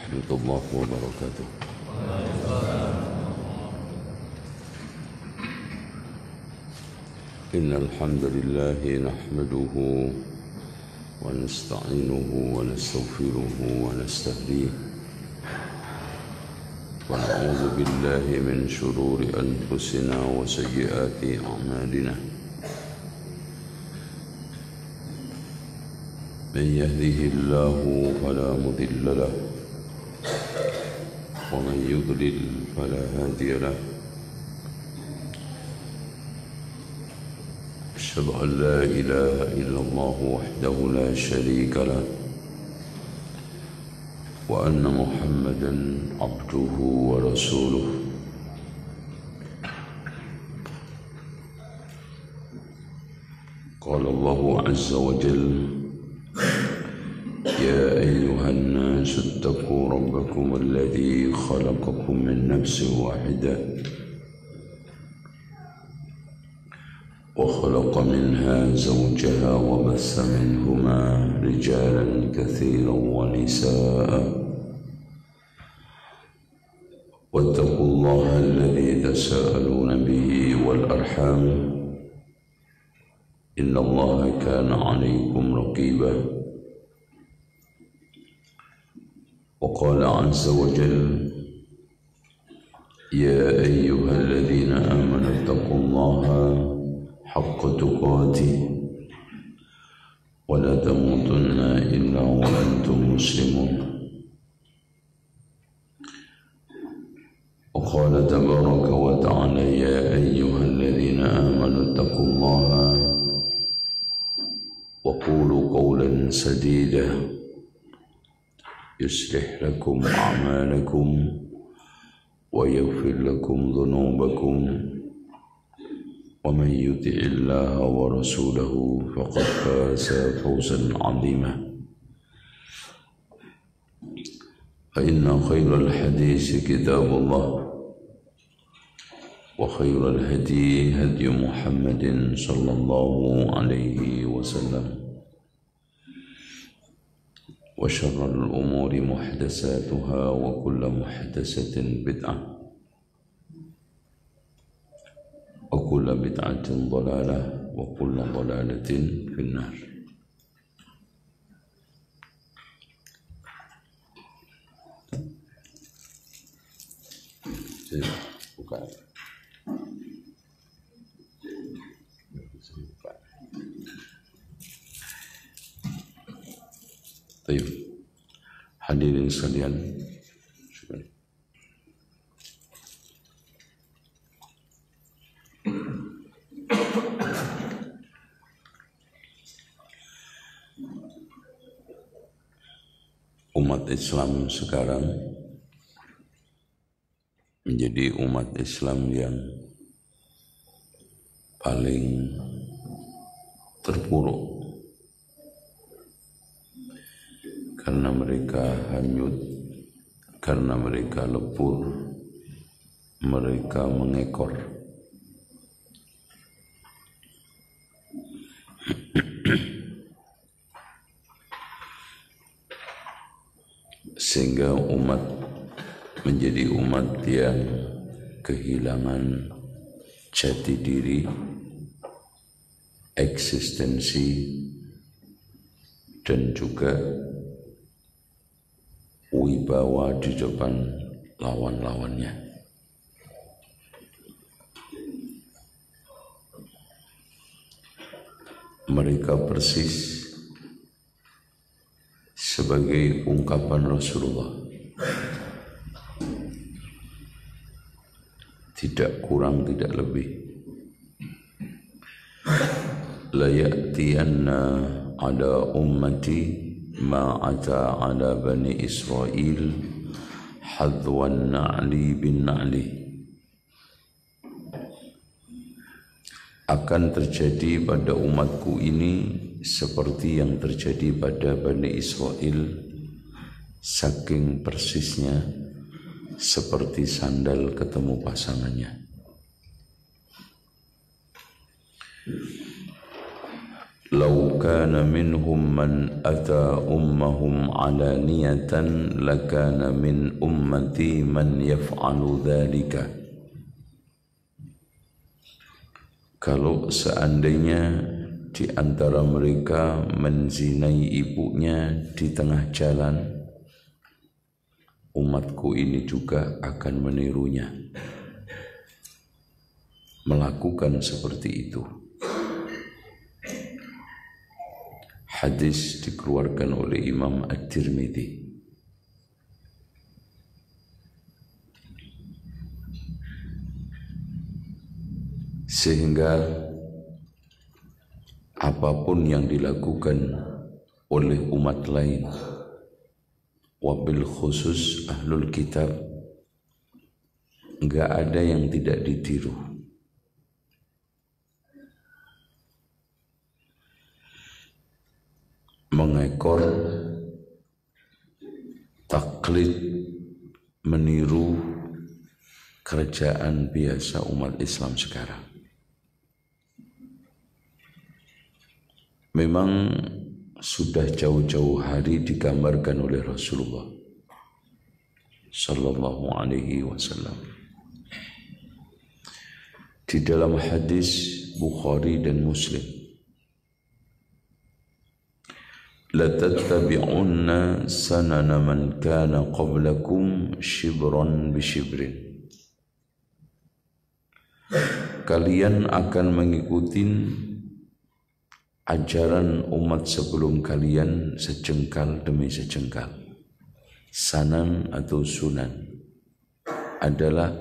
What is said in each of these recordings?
ورحمة الله وبركاته. إن الحمد لله نحمده ونستعينه ونستغفره ونستهديه ونعوذ بالله من شرور أنفسنا وسيئات أعمالنا. من يهده الله فلا مضل له ومن يضلل فلا هادي له. أشهد أن لا إله إلا الله وحده لا شريك له وأن محمدا عبده ورسوله. قال الله عز وجل: يا أيها الناس اتقوا ربكم الذي خلقكم من نفس واحدة وخلق منها زوجها وبث منهما رجالا كثيرا ونساء واتقوا الله الذي تساءلون به والأرحام إن الله كان عليكم رقيبا. وقال عز وجل: يا أيها الذين آمنوا اتقوا الله حق تقاته ولا تموتن إلا وأنتم مسلمون. وقال تبارك وتعالى: يا أيها الذين آمنوا اتقوا الله وقولوا قولا سديدا يصلح لكم أعمالكم ويغفر لكم ذنوبكم ومن يطع الله ورسوله فقد فاز فوزا عظيما. فإن خير الحديث كتاب الله وخير الهدي هدي محمد صلى الله عليه وسلم وشر الأمور محدثاتها وكل محدثة بدعة وكل بدعة ضلالة وكل ضلالة في النار. Baik, hadirin sekalian, umat Islam sekarang menjadi umat Islam yang paling terpuruk karena mereka hanyut, karena mereka lebur, mereka mengekor. Sehingga umat menjadi umat yang kehilangan jati diri, eksistensi, dan juga wibawa di depan lawan-lawannya. Mereka persis sebagai ungkapan Rasulullah, tidak kurang tidak lebih. La ya'tiyanna ala ummati ma ata ala bani Israel hadwan na'li bin na'li. Akan terjadi pada umatku ini seperti yang terjadi pada Bani Israel, saking persisnya seperti sandal ketemu pasangannya. Lau kana minhum man ata ummahum alaniyatan lakana min ummati man yaf'alu dhalika. Kalau seandainya di antara mereka menzinai ibunya di tengah jalan, umatku ini juga akan menirunya, melakukan seperti itu. Hadis dikeluarkan oleh Imam At-Tirmidzi. Sehingga apapun yang dilakukan oleh umat lain, wabil khusus ahlul kitab, enggak ada yang tidak ditiru. Mengekor, taklid, meniru kerjaan biasa umat Islam sekarang. Memang sudah jauh-jauh hari digambarkan oleh Rasulullah sallallahu alaihi wasallam di dalam hadis Bukhari dan Muslim, la tattabi'unna sanana man kana qablakum shibran bi shibrin. Kalian akan mengikuti ajaran umat sebelum kalian sejengkal demi sejengkal. Sanan atau sunan adalah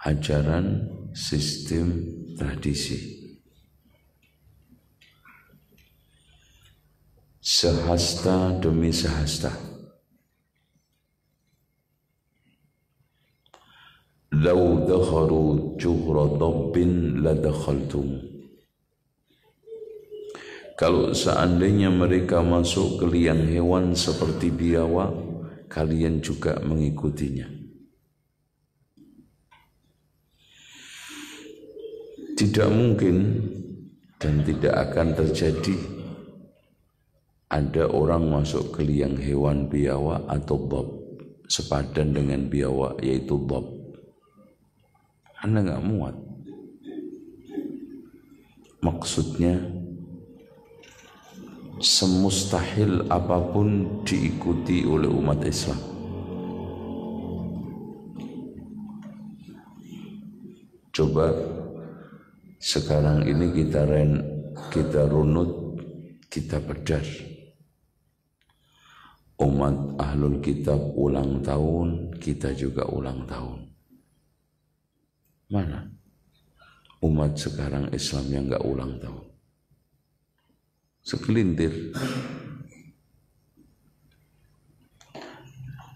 ajaran sistem tradisi. Sehasta demi sehasta. Lau dakharu juhra dabbin la dakhaltum. Kalau seandainya mereka masuk ke liang hewan seperti biawak, kalian juga mengikutinya. Tidak mungkin dan tidak akan terjadi ada orang masuk ke liang hewan biawak atau dhab sepadan dengan biawak, yaitu dhab. Anda nggak muat. Maksudnya semustahil apapun diikuti oleh umat Islam. Coba sekarang ini kita runut, kita bedar. Umat ahlul kitab ulang tahun, kita juga ulang tahun. Mana umat sekarang Islam yang enggak ulang tahun? Segelintir.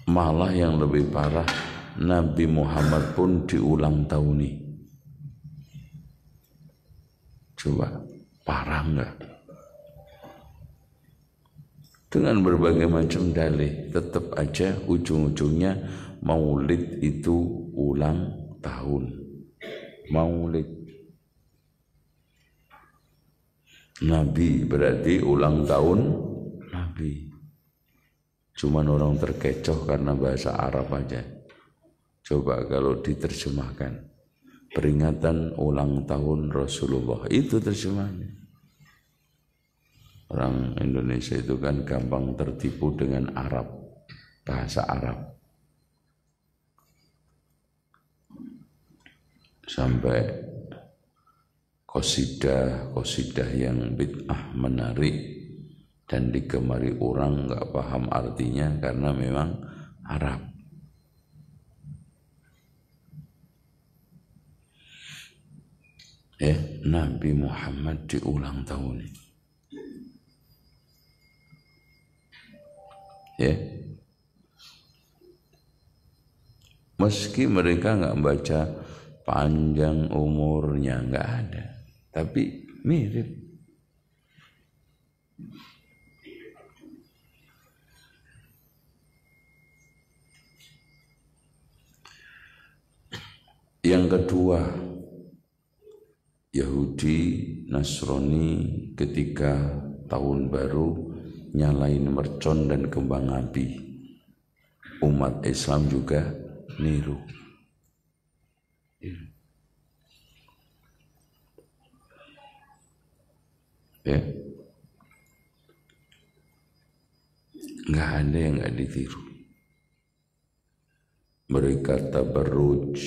Malah yang lebih parah, Nabi Muhammad pun diulang tahuni. Coba, parah enggak? Dengan berbagai macam dalih, tetap aja ujung-ujungnya maulid itu ulang tahun. Maulid Nabi berarti ulang tahun Nabi. Cuman orang terkecoh karena bahasa Arab aja. Coba kalau diterjemahkan, peringatan ulang tahun Rasulullah, itu terjemahannya. Orang Indonesia itu kan gampang tertipu dengan Arab, bahasa Arab. Sampai qasidah yang bid'ah menarik dan digemari orang nggak paham artinya karena memang Arab. Nabi Muhammad diulang tahun. Meski mereka nggak baca panjang umurnya, nggak ada, tapi mirip. Yang kedua, Yahudi, Nasrani ketika tahun baru nyalain mercon dan kembang api. Umat Islam juga niru. Ya, nggak ada yang nggak ditiru. Mereka tabarruj,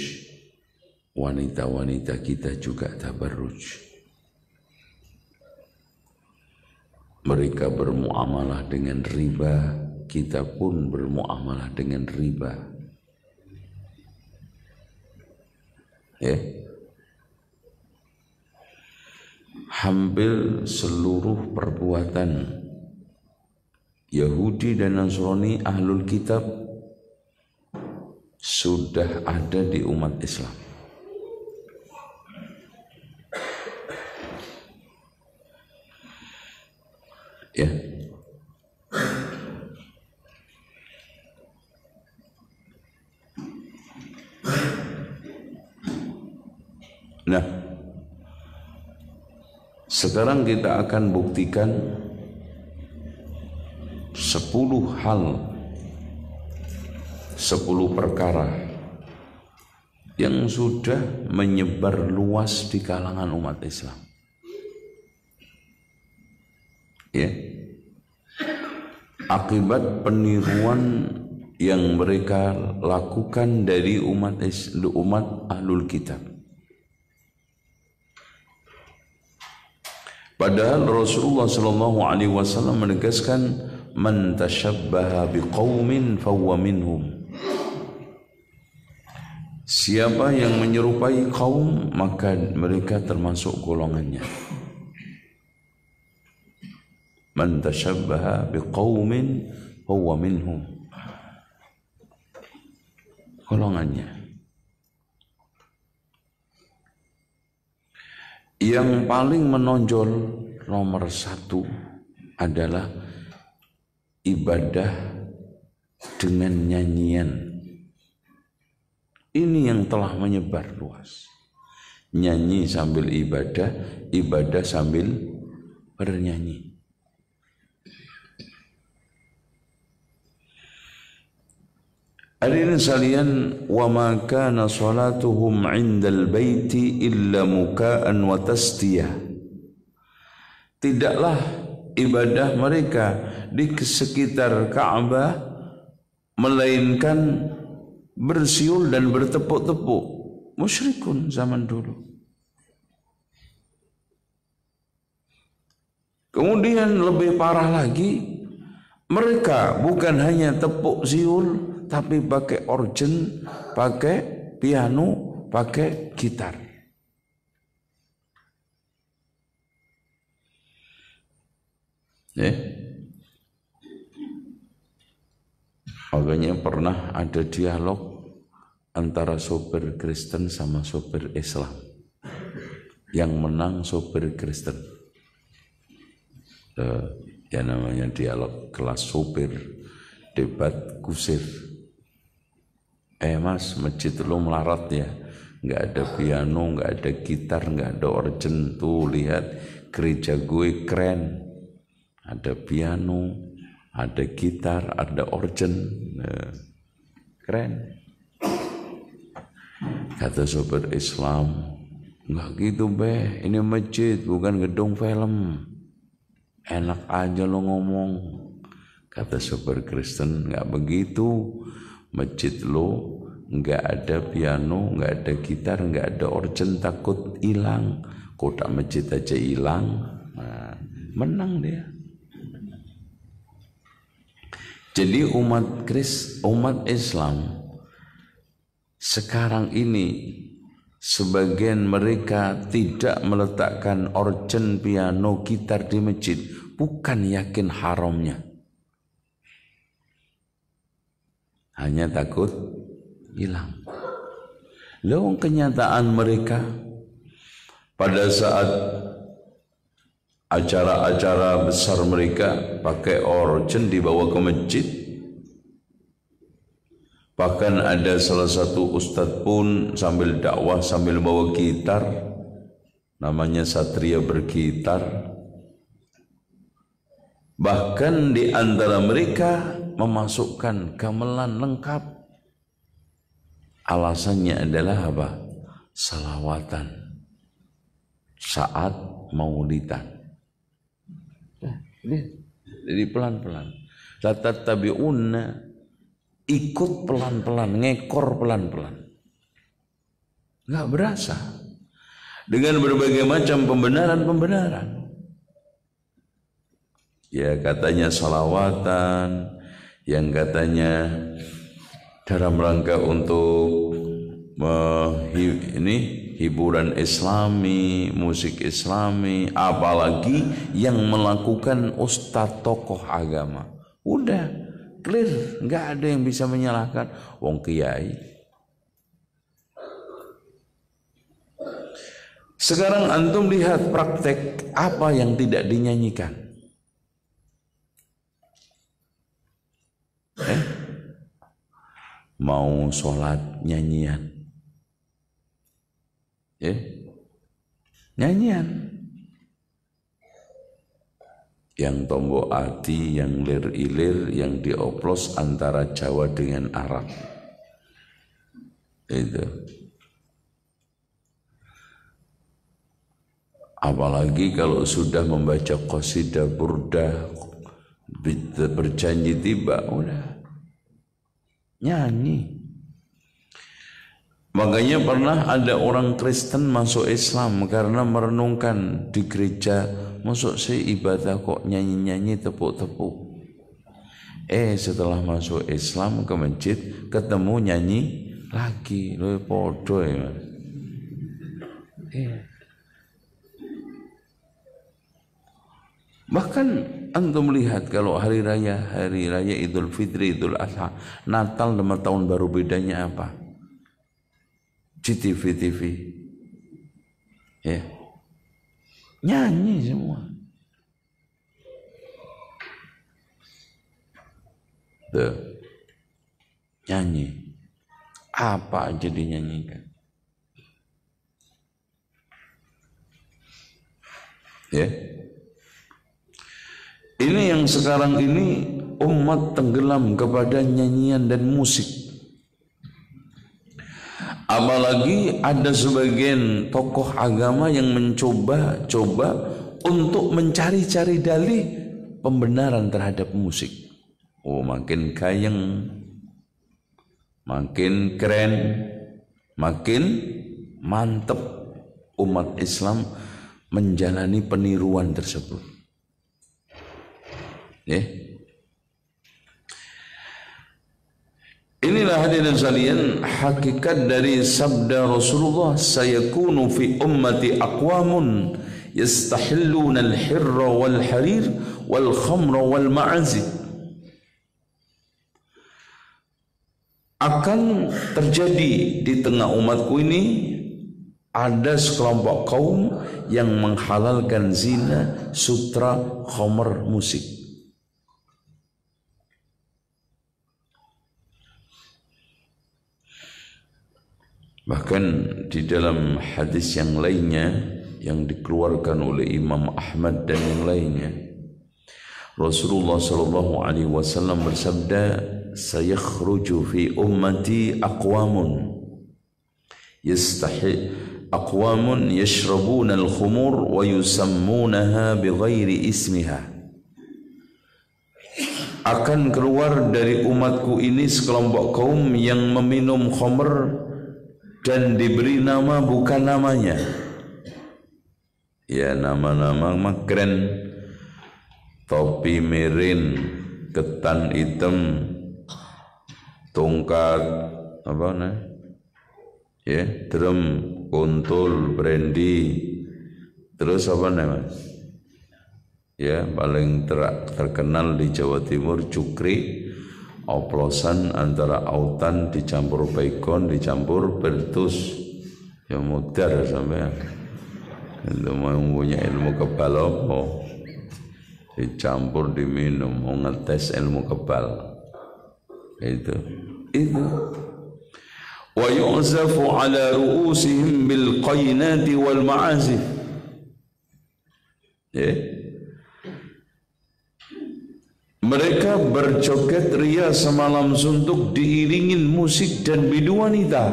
wanita-wanita kita juga tabarruj. Mereka bermuamalah dengan riba, kita pun bermuamalah dengan riba. Ya, hampir seluruh perbuatan Yahudi dan Nasrani ahlul kitab sudah ada di umat Islam. Ya, nah, sekarang kita akan buktikan 10 hal, 10 perkara yang sudah menyebar luas di kalangan umat Islam. Ya, akibat peniruan yang mereka lakukan dari umat ahlul kitab. Padahal Rasulullah SAW menegaskan, man tashabbaha biqaumin fahuwa minhum. Siapa yang menyerupai kaum, maka mereka termasuk golongannya. Man tashabbaha biqaumin fahuwa minhum. Golongannya. Yang paling menonjol nomor 1 adalah ibadah dengan nyanyian. Ini yang telah menyebar luas. Nyanyi sambil ibadah, ibadah sambil bernyanyi. Hadirin sekalian, wa ma kana salatuhum 'indal baiti illa muka'an wa tasdiyah. Tidaklah ibadah mereka di sekitar Ka'bah melainkan bersiul dan bertepuk-tepuk. Musyrikun zaman dulu. Kemudian lebih parah lagi, mereka bukan hanya tepuk siul, tapi pakai organ, pakai piano, pakai gitar. Ya. Makanya pernah ada dialog antara sopir Kristen sama sopir Islam. Yang menang sopir Kristen. Ya namanya dialog kelas sopir, debat kusir. Mas, masjid lu melarat ya, nggak ada piano, nggak ada gitar, nggak ada organ. Tuh lihat gereja gue keren, ada piano, ada gitar, ada organ, keren. Kata sopir Islam, nggak gitu be, ini masjid bukan gedung film, enak aja lo ngomong. Kata sopir Kristen, nggak begitu. Masjid lo nggak ada piano, nggak ada gitar, nggak ada organ, takut hilang. Kotak masjid aja hilang, nah, menang dia. Jadi umat Islam sekarang ini sebagian mereka tidak meletakkan organ, piano, gitar di masjid, bukan yakin haramnya, hanya takut hilang. Lalu kenyataan mereka pada saat acara-acara besar mereka pakai organ dibawa ke masjid. Bahkan ada salah satu ustadz pun sambil dakwah sambil bawa gitar, namanya Satria Bergitar. Bahkan di antara mereka memasukkan gamelan lengkap. Alasannya adalah apa? Salawatan saat maulidan. Jadi pelan-pelan. Tatattabi'unna, ikut pelan-pelan, ngekor pelan-pelan. Nggak berasa. Dengan berbagai macam pembenaran-pembenaran. Ya katanya salawatan, yang katanya dalam rangka untuk hiburan islami, musik islami, apalagi yang melakukan ustadz tokoh agama. Udah clear, nggak ada yang bisa menyalahkan wong kiai. Sekarang antum lihat praktek apa yang tidak dinyanyikan. Mau sholat nyanyian, nyanyian, yang tombok ati, yang lir-ilir, yang dioplos antara Jawa dengan Arab. Itu. Apalagi kalau sudah membaca qasidah burdah, berjanji tiba, udah nyanyi. Makanya pernah ada orang Kristen masuk Islam karena merenungkan di gereja, masuk sih ibadah kok nyanyi-nyanyi tepuk-tepuk. Setelah masuk Islam ke masjid ketemu nyanyi lagi, loh podo ya Mas. Bahkan antum lihat kalau hari raya Idul Fitri, Idul Adha, Natal sama tahun baru bedanya apa? TV ya, nyanyi semua. Tuh, nyanyi apa aja dinyanyikan. Ya. Ini yang sekarang ini umat tenggelam kepada nyanyian dan musik. Apalagi ada sebagian tokoh agama yang mencoba untuk mencari-cari dalih pembenaran terhadap musik. Makin gayeng, makin keren, makin mantep umat Islam menjalani peniruan tersebut. Inilah hadirin sekalian hakikat dari sabda Rasulullah, sayakunu fi ummati aqwamun yastahilluna al-hirra wal harir wal khamra wal ma'azif. Akan terjadi di tengah umatku ini ada sekelompok kaum yang menghalalkan zina, sutra, khamr, musik. Bahkan di dalam hadis yang lainnya yang dikeluarkan oleh Imam Ahmad dan yang lainnya, Rasulullah sallallahu alaihi wasallam bersabda, sayakhruju fi ummati aqwamun aqwamun yashrabuna al-khumur wa yusammunaha bighairi ismiha. Akan keluar dari umatku ini sekelompok kaum yang meminum khamr dan diberi nama bukan namanya. Ya, nama-nama keren, topi mirin, ketan hitam, tongkat apa nah? Ya, drum, kuntul, brandy, terus apa namanya? Ya, paling terkenal di Jawa Timur cukri, oplosan antara autan dicampur bacon dicampur bertus, ya mudar sampean. Itu mau punya ilmu kebal apa? Dicampur diminum, mau ngetes ilmu kebal. Itu. Wa yu'zafu ala ru'usihim bil qainati wal ma'azif. Mereka berjoget ria semalam suntuk diiringin musik dan bidu wanita.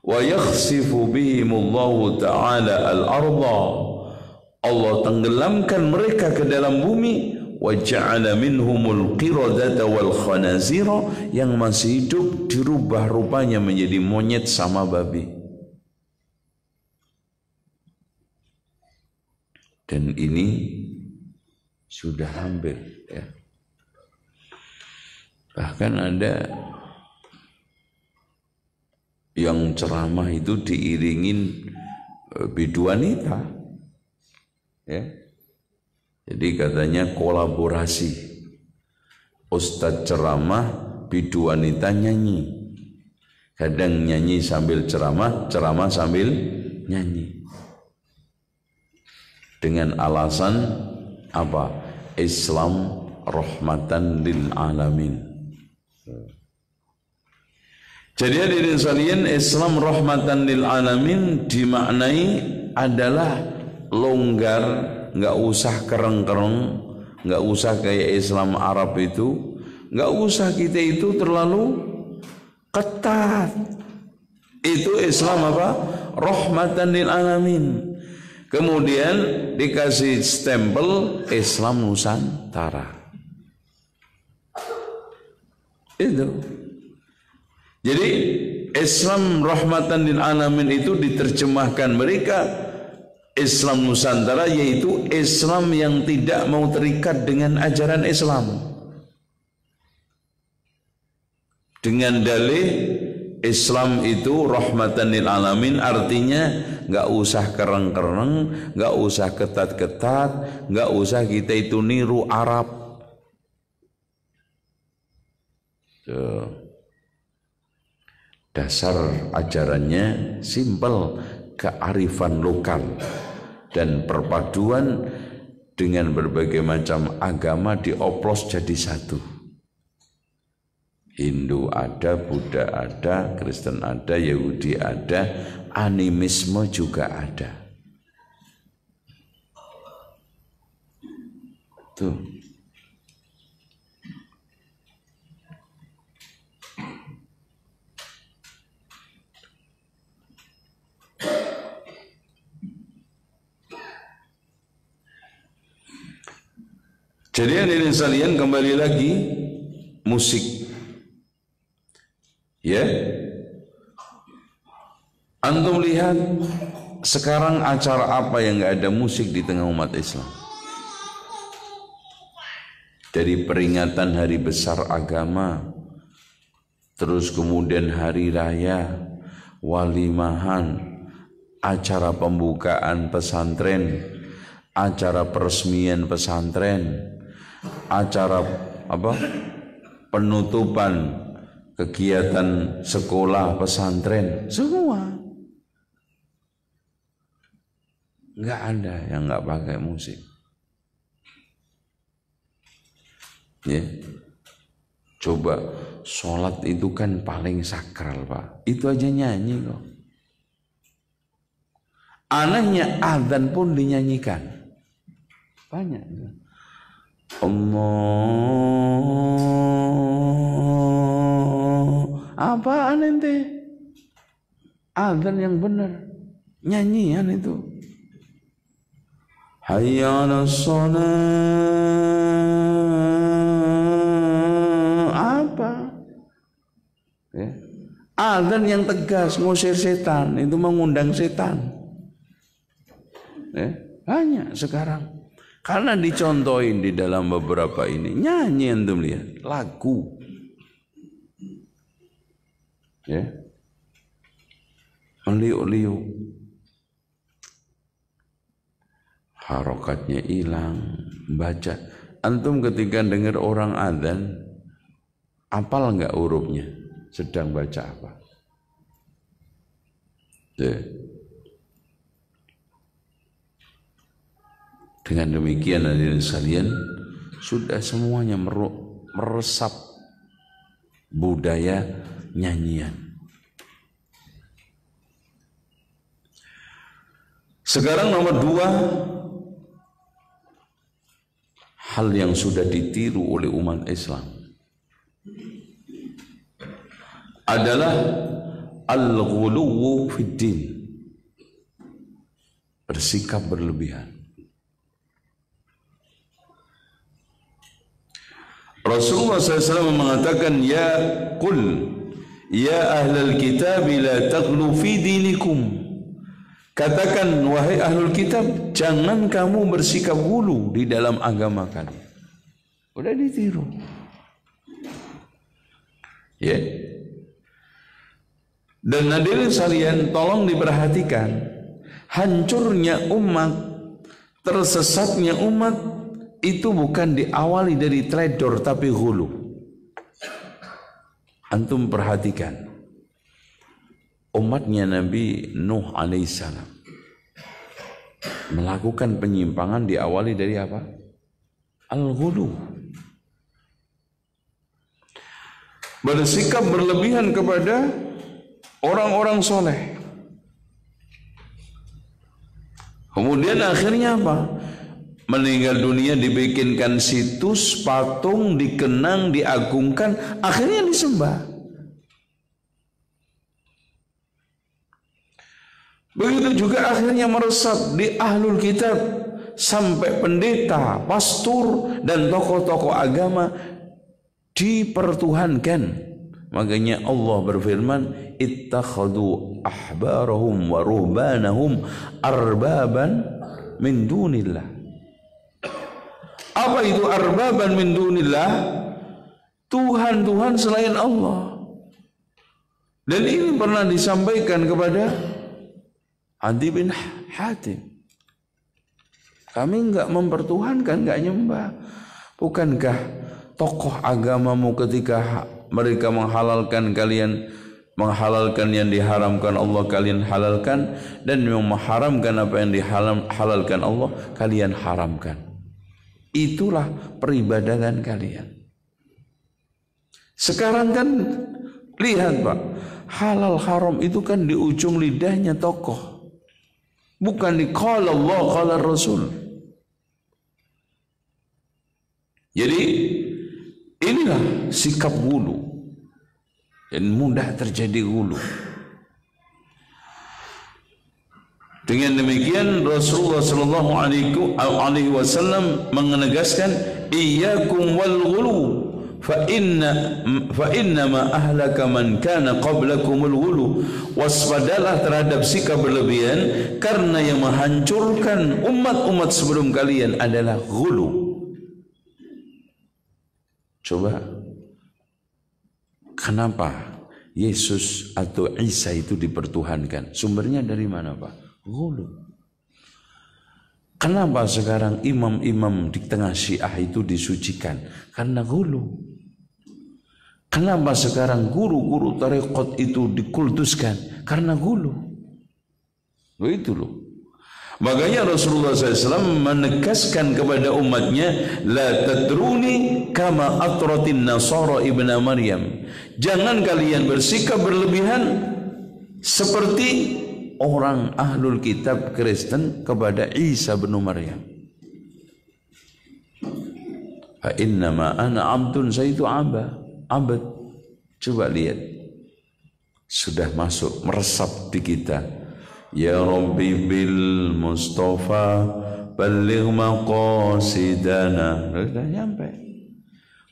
Wa yakhsifu bihimullahu ta'ala al-arda. Allah tenggelamkan mereka ke dalam bumi. Wa ja'ala minhumul qiradata wal khanazira, yang masih hidup dirubah rupanya menjadi monyet sama babi. Dan ini sudah hampir, ya. Bahkan ada yang ceramah itu diiringin bidu wanita, ya. Jadi katanya kolaborasi, ustadz ceramah, bidu wanita nyanyi. Kadang nyanyi sambil ceramah, ceramah sambil nyanyi. Dengan alasan apa? Islam rahmatan lil alamin. Jadi hadirin sekalian, Islam rahmatan lil alamin dimaknai adalah longgar, nggak usah kereng-kereng, nggak usah kayak Islam Arab itu, nggak usah kita itu terlalu ketat. Itu Islam apa? Rahmatan lil alamin. Kemudian dikasih stempel Islam Nusantara. Itu. Jadi Islam rahmatan lil alamin itu diterjemahkan mereka Islam Nusantara, yaitu Islam yang tidak mau terikat dengan ajaran Islam. Dengan dalih Islam itu rahmatan lil alamin, artinya nggak usah kereng-kereng, nggak usah ketat-ketat, nggak usah kita itu niru Arab. Dasar ajarannya simpel, kearifan lokal dan perpaduan dengan berbagai macam agama dioplos jadi satu. Hindu ada, Buddha ada, Kristen ada, Yahudi ada, animisme juga ada. Tuh. Jadi hadirin sekalian, kembali lagi musik. Ya, antum lihat sekarang acara apa yang nggak ada musik di tengah umat Islam? Dari peringatan hari besar agama, terus kemudian hari raya, walimahan, acara pembukaan pesantren, acara peresmian pesantren, acara apa? Penutupan kegiatan sekolah pesantren, semua nggak ada yang nggak pakai musik. Ya, coba sholat itu kan paling sakral, Pak. Itu aja nyanyi kok. Anehnya azan pun dinyanyikan. Banyak. Apaan ente? Azan yang benar, nyanyian itu. Hayya 'alas shalah. Apa? Ya. Azan yang tegas, ngusir setan, itu mengundang setan. Ya. Banyak sekarang. Karena dicontohin di dalam beberapa ini, nyanyi antum lihat, lagu. Ya, meliuk-liuk, harokatnya hilang, baca. Antum ketika dengar orang adzan, apal nggak hurufnya? Sedang baca apa? Ya. Dengan demikian hadirin sekalian, sudah semuanya meresap budaya nyanyian. Sekarang nomor 2, hal yang sudah ditiru oleh umat Islam adalah al-ghuluwu fid din, bersikap berlebihan. Rasulullah SAW mengatakan, ya ahlal kitab la taghlu fi dinikum. Katakan, wahai ahlul kitab, jangan kamu bersikap ghulu di dalam agama kalian. Udah ditiru. Ya. Dan hadirin sekalian, tolong diperhatikan, hancurnya umat, tersesatnya umat itu bukan diawali dari teledor tapi ghulu. Antum perhatikan, umatnya Nabi Nuh alaihissalam melakukan penyimpangan diawali dari apa? Al-ghulu. Bersikap berlebihan kepada orang-orang soleh. Kemudian akhirnya apa? Meninggal dunia dibikinkan situs, patung, dikenang, diagungkan, akhirnya disembah. Begitu juga akhirnya meresap di ahlul kitab, sampai pendeta, pastor, dan tokoh-tokoh agama dipertuhankan. Makanya Allah berfirman, ittakhadhu ahbarahum wa ruhbanahum arbaban min dunillah. Apa itu arbaban min dunillah? Tuhan-Tuhan selain Allah. Dan ini pernah disampaikan kepada Adi bin Hatim. Kami enggak mempertuhankan, enggak nyembah. Bukankah tokoh agamamu ketika mereka menghalalkan yang diharamkan Allah kalian halalkan, dan yang mengharamkan apa yang dihalalkan Allah kalian haramkan? Itulah peribadatan kalian. Sekarang kan lihat Pak, halal haram itu kan di ujung lidahnya tokoh, bukan di qala Allah qala Rasul. Jadi inilah sikap ghulu, dan mudah terjadi ghulu. Dengan demikian Rasulullah sallallahu alaihi wasallam menegaskan, iyyakum wal ghulu fa inna ma ahlaka man kana qablakumul ghulu. Waspadalah terhadap sikap berlebihan, karena yang menghancurkan umat-umat sebelum kalian adalah ghulu. Coba, kenapa Yesus atau Isa itu dipertuhankan? Sumbernya dari mana Pak? Ghulu. Kenapa sekarang imam-imam di tengah Syiah itu disucikan? Karena ghulu. Kenapa sekarang guru-guru tarekat itu dikultuskan? Karena ghulu. Begitu loh. Makanya Rasulullah SAW menegaskan kepada umatnya, la tadruni kama atratin nasara ibna Maryam. Jangan kalian bersikap berlebihan seperti orang ahlul kitab Kristen kepada Isa bin Maryam. Fa innama ana abdun, saya itu abad. Coba lihat, sudah masuk meresap di kita. Ya Rabbi bil Mustafa balligh maqasidana. Sudah nyampe.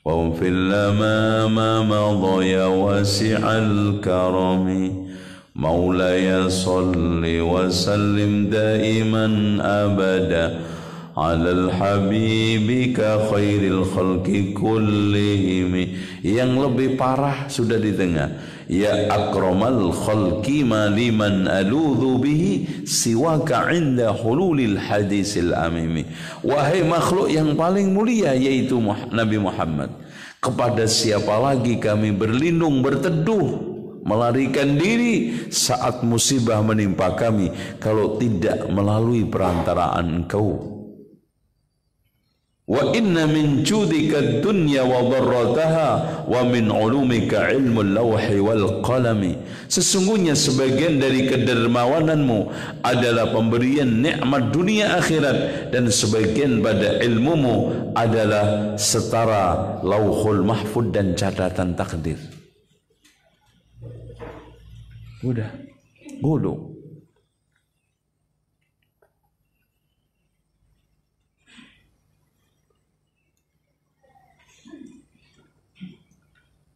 Wa fil lamama madaya wasi'al karami. Maulaya salli wa sallim daiman abada alal habibika khairil khalqi kullihim. Yang lebih parah sudah di tengah. Ya akramal khalqi maliman aludhu bihi siwaka inda hululil hadisil amimi. Wahai makhluk yang paling mulia, yaitu Nabi Muhammad, kepada siapa lagi kami berlindung, berteduh, melarikan diri saat musibah menimpa kami, kalau tidak melalui perantaraan engkau, Wa inna min judika dunya wa dharrataha wa min ulumika ilmul lawhi wal qalami. Sesungguhnya sebagian dari kedermawananmu adalah pemberian nikmat dunia akhirat, dan sebagian pada ilmumu adalah setara lauhul mahfud dan catatan takdir. Udah, gulu.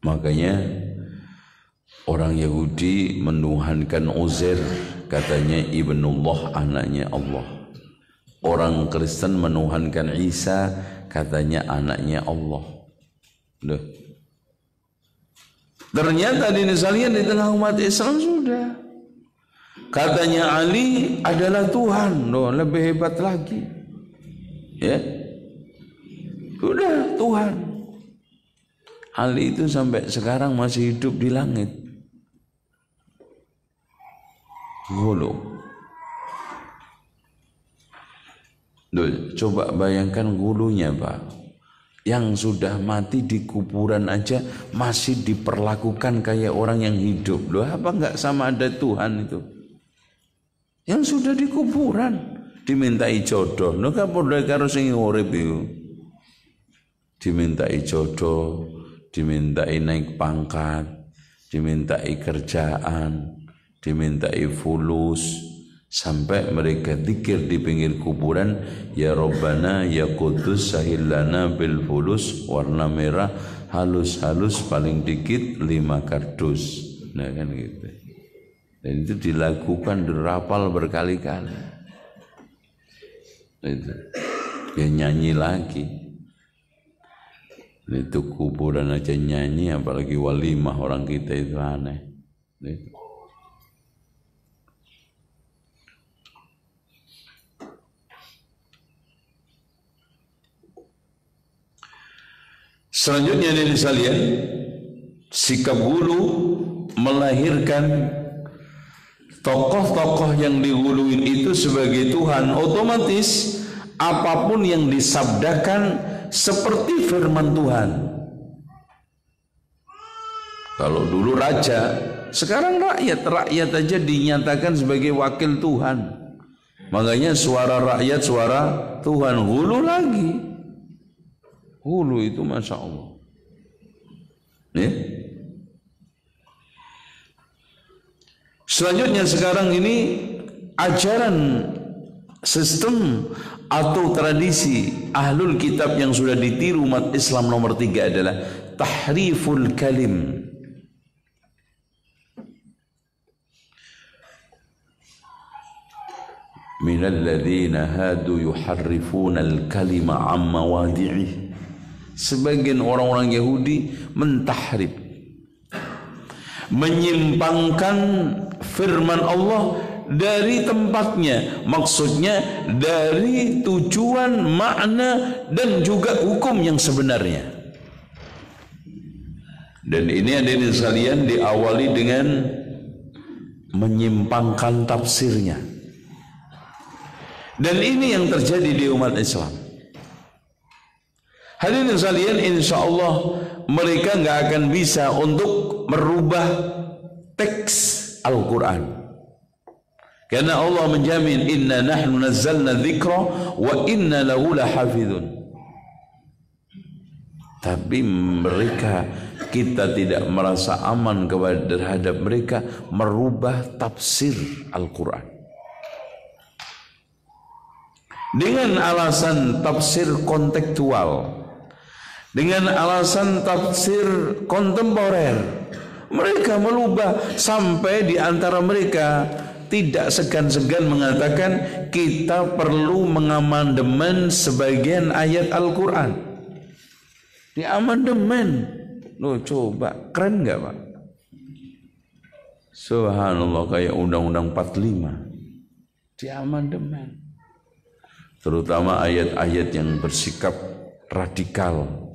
Makanya orang Yahudi menuhankan Uzair, katanya ibnullah, anaknya Allah. Orang Kristen menuhankan Isa, katanya anaknya Allah. Loh. Ternyata di tengah umat Islam sudah. Katanya Ali adalah Tuhan, loh, lebih hebat lagi. Ya. Sudah Tuhan. Ali itu sampai sekarang masih hidup di langit. Gulu. Coba bayangkan gulunya, Pak. Yang sudah mati di kuburan aja masih diperlakukan kayak orang yang hidup. Loh, apa enggak sama ada Tuhan itu? Yang sudah di kuburan dimintai jodoh. Loh, kapolda karo sing urip iku. Dimintai jodoh, dimintai naik pangkat, dimintai kerjaan, dimintai fulus, sampai mereka zikir di pinggir kuburan, ya Rabbana ya Qudus sahillana bil fulus, warna merah halus-halus paling dikit 5 kardus. Nah kan gitu. Dan itu dilakukan, dirapal berkali-kali. Itu dia nyanyi lagi. Itu kuburan aja nyanyi, apalagi walimah orang kita itu aneh. Itu. Selanjutnya dari sekalian, sikap gulu melahirkan tokoh-tokoh yang diguluin itu sebagai Tuhan. Otomatis apapun yang disabdakan seperti firman Tuhan. Kalau dulu raja, sekarang rakyat aja dinyatakan sebagai wakil Tuhan. Makanya suara rakyat suara Tuhan. Hulu lagi. Hulu itu Masya Allah. Ya. Selanjutnya sekarang ini ajaran sistem atau tradisi ahlul kitab yang sudah ditiru umat Islam nomor 3 adalah tahriful kalim. Minal ladzina hadu yuharrifuna al-kalima amma wadi'ih. Sebagian orang-orang Yahudi mentahrif, menyimpangkan firman Allah dari tempatnya, maksudnya dari tujuan, makna, dan juga hukum yang sebenarnya. Dan ini hadirin sekalian diawali dengan menyimpangkan tafsirnya. Dan ini yang terjadi di umat Islam. Hadirin sekalian, insya Allah mereka nggak akan bisa untuk merubah teks Al-Quran. Karena Allah menjamin inna nahnu nazzalna dzikra wa inna lahu lahafidun. Tapi mereka, kita tidak merasa aman terhadap mereka merubah tafsir Al-Quran dengan alasan tafsir kontekstual, dengan alasan tafsir kontemporer. Mereka merubah sampai di antara mereka tidak segan-segan mengatakan kita perlu mengamandemen sebagian ayat Al-Quran. Diamandemen. Loh, coba keren nggak Pak? Subhanallah, kayak Undang-Undang 45 diamandemen. Terutama ayat-ayat yang bersikap radikal.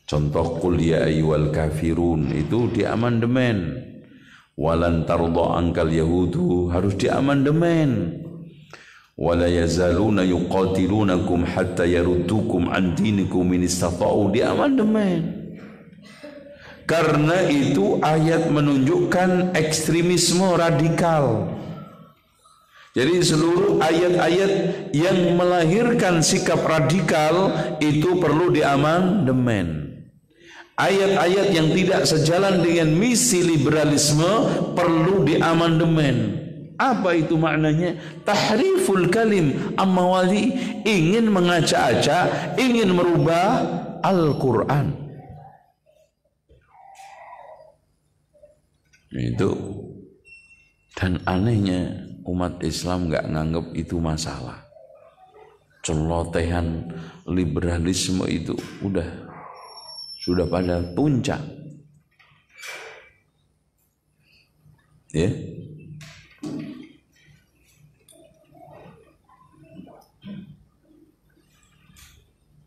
Contoh qul ya ayyuhal kafirun itu diamandemen. Walan tardha ankal yahudu harus diamandemen. wala yazaluna yuqatilunakum hatta yaruddukum an dinikum in istata'u, di amandemen. Karena itu ayat menunjukkan ekstremisme radikal. Jadi seluruh ayat-ayat yang melahirkan sikap radikal itu perlu diamandemen. Ayat-ayat yang tidak sejalan dengan misi liberalisme perlu diamandemen. Apa itu maknanya? Tahriful kalim ammawali, ingin mengacak-acak, ingin merubah Al-Quran. Itu. Dan anehnya umat Islam nggak nganggap itu masalah. Celotehan liberalisme itu sudah pada puncak. Ya.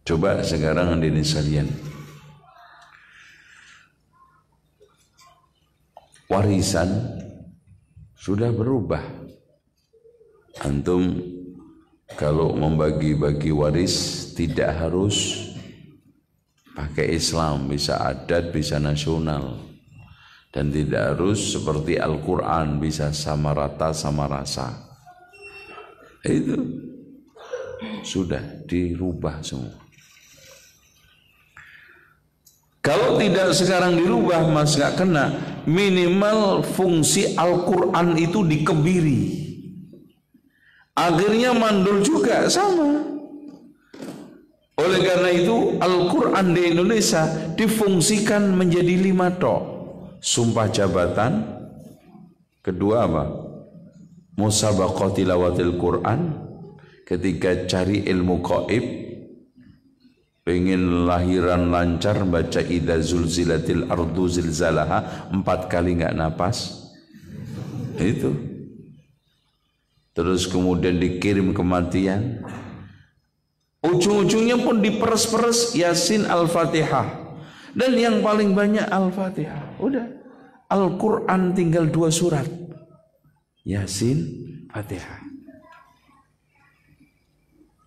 Coba sekarang hadirin sekalian, warisan sudah berubah. Antum kalau membagi-bagi waris tidak harus pakai Islam, bisa adat, bisa nasional, dan tidak harus seperti Al-Quran, bisa sama rata sama rasa. Itu sudah dirubah semua. Kalau tidak sekarang dirubah, mas gak kena. Minimal fungsi Al-Quran itu dikebiri. Akhirnya mandul juga sama. Oleh karena itu Al-Quran di Indonesia difungsikan menjadi 5 tok. Sumpah jabatan. Kedua apa? Musabaqah tilawatil Quran. Ketika cari ilmu gaib, pengen lahiran lancar, baca idza zulzilatil ardu zilzalaha 4 kali nggak napas. Itu. Terus kemudian dikirim kematian. Ujung-ujungnya pun diperes-peres Yasin, Al-Fatihah. Dan yang paling banyak Al-Fatihah. Udah. Al-Quran tinggal 2 surat. Yasin, Fatihah.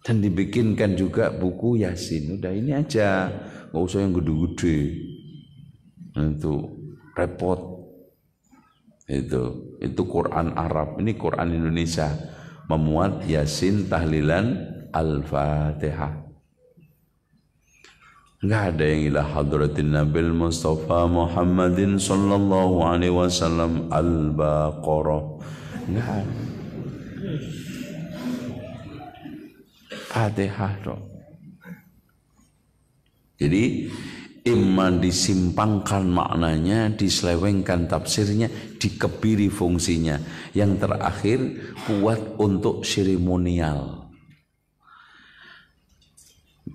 Dan dibikinkan juga buku Yasin. Udah ini aja, nggak usah yang gede-gede. Itu repot. Itu Quran Arab. Ini Quran Indonesia memuat Yasin, tahlilan, Al-Fatihah. Nggak ada yang ila hadratin Nabil Mustafa Muhammadin sallallahu alaihi wasallam Al-Baqarah. Nggak ada. Fatihah dong. Jadi iman disimpangkan maknanya, diselewengkan tafsirnya, dikebiri fungsinya. Yang terakhir kuat untuk seremonial.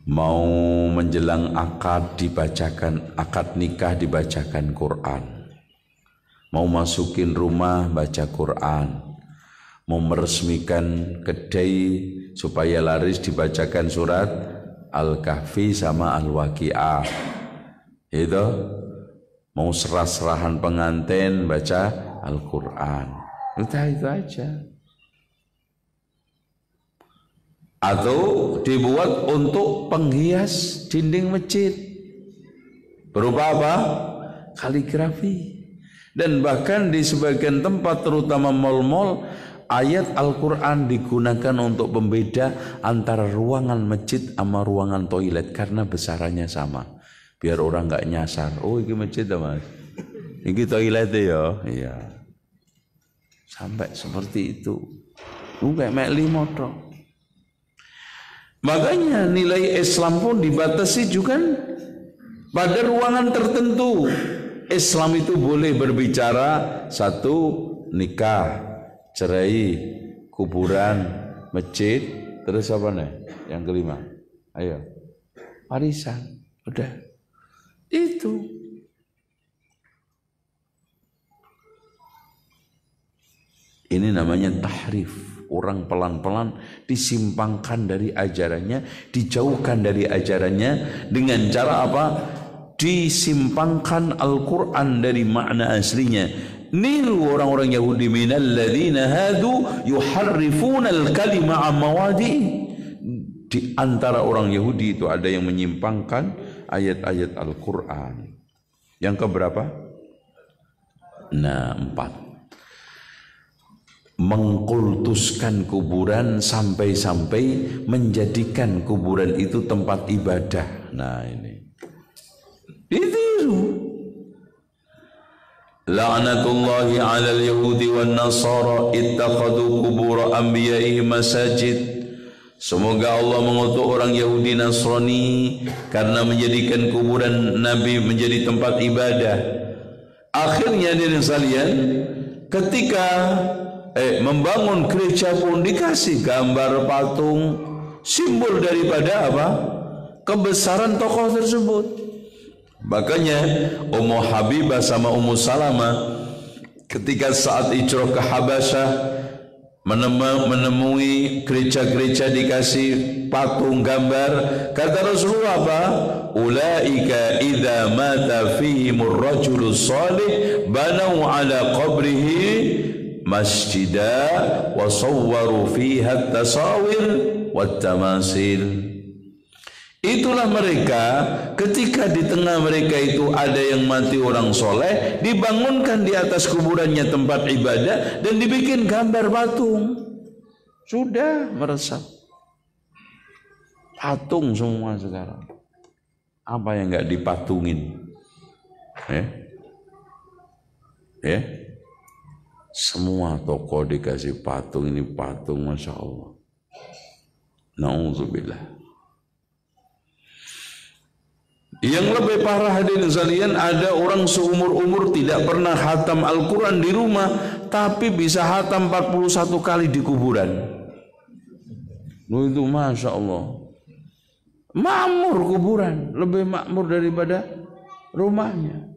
Mau menjelang akad dibacakan, akad nikah dibacakan Quran. Mau masukin rumah baca Quran. Mau meresmikan kedai supaya laris dibacakan surat Al-Kahfi sama Al-Waqi'ah. Itu mau serah-serahan pengantin baca Al-Quran. Itu aja. Atau dibuat untuk penghias dinding masjid. Berupa apa? Kaligrafi. Dan bahkan di sebagian tempat terutama mal-mal, ayat Al-Quran digunakan untuk pembeda antara ruangan masjid sama ruangan toilet karena besarannya sama. Biar orang nggak nyasar. Oh, ini masjid mas, ini toilet ya. Iya. Sampai seperti itu. Kayak meli motor. Makanya nilai Islam pun dibatasi juga pada ruangan tertentu. Islam itu boleh berbicara 1 nikah, cerai, kuburan, masjid, terus apa nih? Yang kelima, ayo, warisan, udah, itu. Ini namanya tahrif. Orang pelan-pelan disimpangkan dari ajarannya, dijauhkan dari ajarannya dengan cara apa? Disimpangkan Al-Quran dari makna aslinya. niru orang-orang Yahudi, minal ladzina hadu yuharrifuna al-kalima an mawadi'i. Di antara orang Yahudi itu ada yang menyimpangkan ayat-ayat Al-Qur'an. Yang keberapa? Nah, 4. Mengkultuskan kuburan sampai-sampai menjadikan kuburan itu tempat ibadah. Nah, ini ditiru. La'natullahi 'alal yahudi wan nasara ittakhadhu qubur anbiya'ihim masajid. Semoga Allah mengutuk orang Yahudi Nasrani karena menjadikan kuburan Nabi menjadi tempat ibadah. Akhirnya dari sekalian, ketika membangun gereja pun dikasih gambar patung, simbol daripada apa? Kebesaran tokoh tersebut. Makanya Ummu Habibah sama Ummu Salamah ketika saat hijrah ke Habasyah menemui gereja-gereja dikasih patung gambar, kata Rasulullah apa? Ulaika idza mata fihimur rajulus salih banau ala qabrihi masjida wa sawwaru fiha at-tasawir wat tamasil. Itulah mereka ketika di tengah mereka itu ada yang mati orang soleh, dibangunkan di atas kuburannya tempat ibadah dan dibikin gambar patung. Sudah meresap patung semua sekarang. Apa yang enggak dipatungin? Semua toko dikasih patung, ini patung, Masya Allah. Na'udzubillah. Yang lebih parah hadirin sekalian, ada orang seumur-umur tidak pernah khatam Al-Quran di rumah, tapi bisa khatam 41 kali di kuburan. Itu Masya Allah. Makmur kuburan, lebih makmur daripada rumahnya.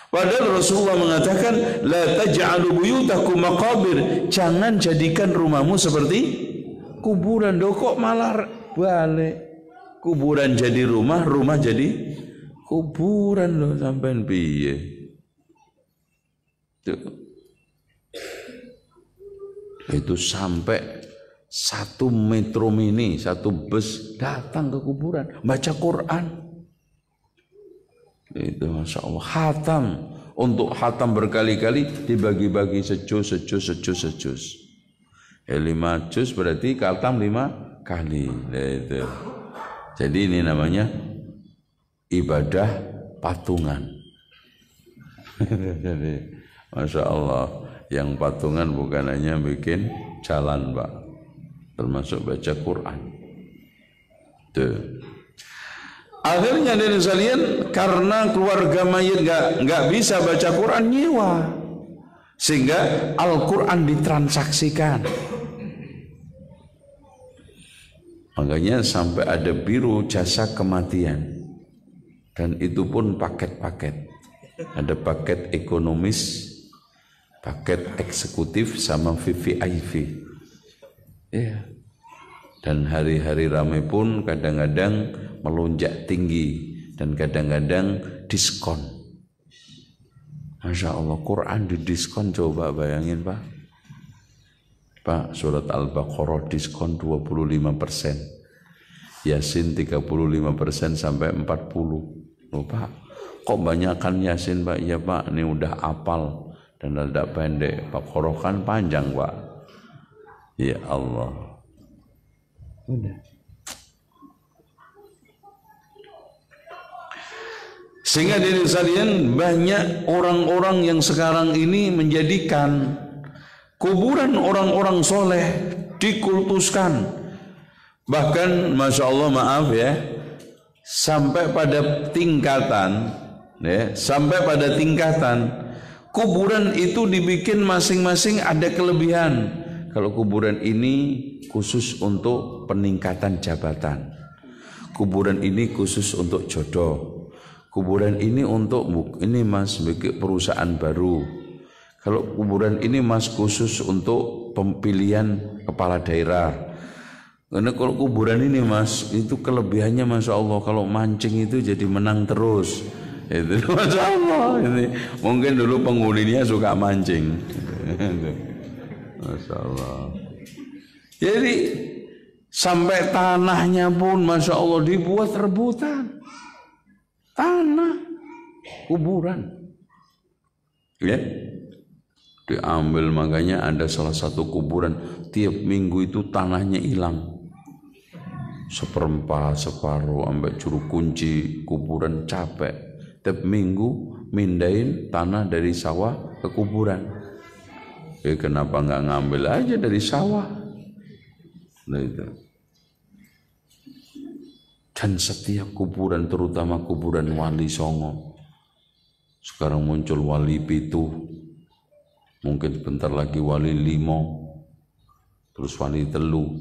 Padahal Rasulullah mengatakan, la taj'alu buyutakum maqabir. Jangan jadikan rumahmu seperti kuburan. Kok malah balik? Kuburan jadi rumah, rumah jadi kuburan loh, sampean piye? Itu sampai 1 metro mini, 1 bus datang ke kuburan baca Quran. Itu Masya Allah, khatam. Untuk khatam berkali-kali dibagi-bagi sejus. 5 juz berarti khatam 5 kali. Itu. Jadi ini namanya ibadah patungan. Jadi Masya Allah, yang patungan bukan hanya bikin jalan, Pak, termasuk baca Quran. Tuh. Akhirnya dari sekalian, karena keluarga mayit nggak bisa baca Quran, nyewa, sehingga Al-Quran ditransaksikan. Makanya sampai ada biro jasa kematian, dan itu pun paket-paket. Ada paket ekonomis, paket eksekutif, sama VVIP. Ya. Dan hari-hari ramai pun kadang-kadang melonjak tinggi dan kadang-kadang diskon. Masya Allah, Quran didiskon, coba bayangin Pak. Pak, surat Al-Baqarah diskon 25%, Yasin 35% sampai 40%. Loh Pak, kok banyakan Yasin Pak? Ya Pak, ini udah apal dan ada pendek. Baqarah kan panjang Pak. Ya Allah. Udah. Sehingga dari sekalian, banyak orang-orang yang sekarang ini menjadikan kuburan orang-orang soleh dikultuskan. Bahkan Masya Allah, maaf ya, sampai pada tingkatan kuburan itu dibikin masing-masing ada kelebihan. Kalau kuburan ini khusus untuk peningkatan jabatan, kuburan ini khusus untuk jodoh, kuburan ini untuk ini mas bikin perusahaan baru, kalau kuburan ini mas khusus untuk pemilihan kepala daerah. Karena kalau kuburan ini mas, itu kelebihannya Masya Allah, kalau mancing itu jadi menang terus. Itu Masya Allah. Ini mungkin dulu penghuninya suka mancing. Masya Allah. Jadi sampai tanahnya pun Masya Allah dibuat rebutan. Tanah kuburan. Ya. Diambil, makanya ada salah satu kuburan tiap minggu itu tanahnya hilang. Seperempat, separuh, sampai juru kunci kuburan capek. Tiap minggu mindahin tanah dari sawah ke kuburan. Kenapa nggak ngambil aja dari sawah? Nah itu. Dan setiap kuburan, terutama kuburan Wali Songo, sekarang muncul Wali Pitu, mungkin sebentar lagi Wali Limo, terus Wali Telu,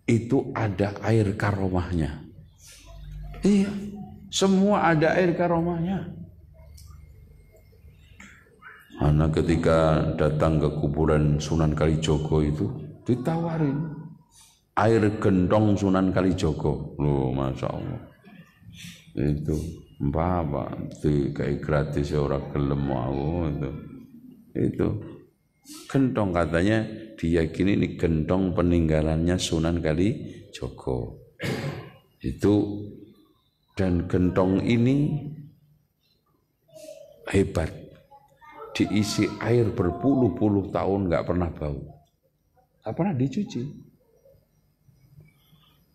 itu ada air karomahnya. Iya, semua ada air karomahnya. Anak ketika datang ke kuburan Sunan Kalijogo itu ditawarin air gendong Sunan Kalijogo. Loh, Masya Allah. Itu apa itu kayak gratis ya, orang gelem mau itu gendong, katanya diyakini ini gendong peninggalannya Sunan Kalijogo itu. Dan gendong ini hebat, diisi air berpuluh-puluh tahun nggak pernah bau, nggak pernah dicuci.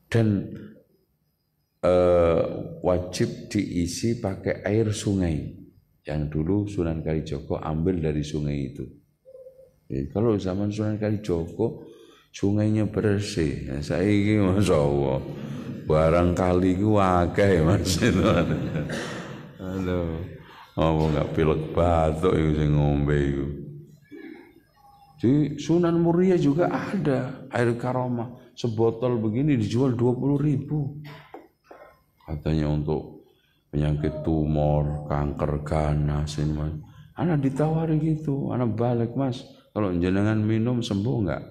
Dan wajib diisi pakai air sungai yang dulu Sunan Kalijogo ambil dari sungai itu. Jadi, kalau zaman Sunan Kalijogo sungainya bersih, ya, saya ini Masya Allah barangkali ku akeh Mas itu. Aduh, apa nggak pilek batuk itu sing ngombe itu. Di Sunan Muria juga ada air karomah, sebotol begini dijual 20.000. Katanya untuk penyakit tumor, kanker ganas ini Mas. Anak ditawari gitu, anak balik Mas, kalau jenengan minum sembuh nggak?